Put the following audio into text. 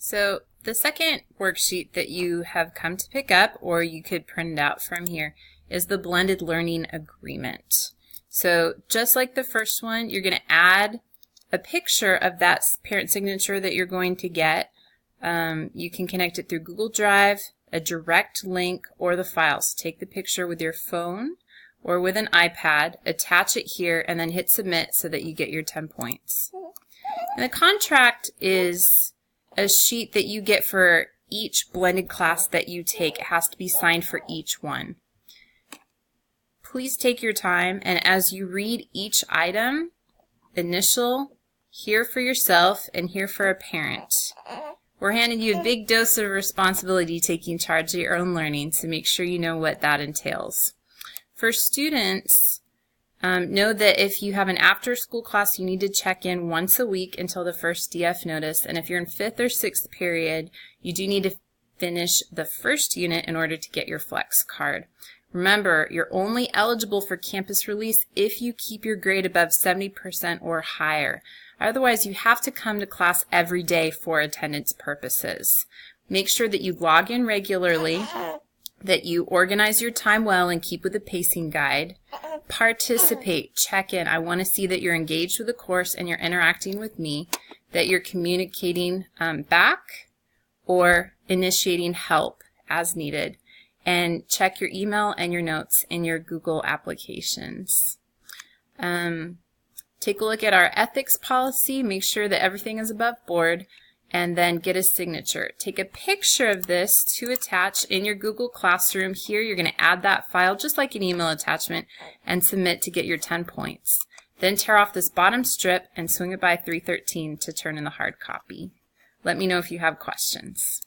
So the second worksheet that you have come to pick up, or you could print it out from here, is the Blended Learning Agreement. So just like the first one, you're going to add a picture of that parent signature that you're going to get. You can connect it through Google Drive, a direct link, or the files. Take the picture with your phone or with an iPad, attach it here, and then hit submit so that you get your 10 points. And the contract is a sheet that you get for each blended class that you take. It has to be signed for each one. Please take your time, and as you read each item, initial, here for yourself, and here for a parent. We're handing you a big dose of responsibility taking charge of your own learning, so make sure you know what that entails. For students, know that if you have an after-school class, you need to check in once a week until the first DF notice. And if you're in 5th or 6th period, you do need to finish the first unit in order to get your flex card. Remember, you're only eligible for campus release if you keep your grade above 70% or higher. Otherwise, you have to come to class every day for attendance purposes. Make sure that you log in regularly, that you organize your time well and keep with the pacing guide. Participate, check in. I want to see that you're engaged with the course and you're interacting with me, that you're communicating back or initiating help as needed. And check your email and your notes in your Google applications. Take a look at our ethics policy. Make sure that everything is above board, and then get a signature. Take a picture of this to attach in your Google Classroom. Here you're going to add that file just like an email attachment and submit to get your 10 points. Then tear off this bottom strip and swing it by 313 to turn in the hard copy. Let me know if you have questions.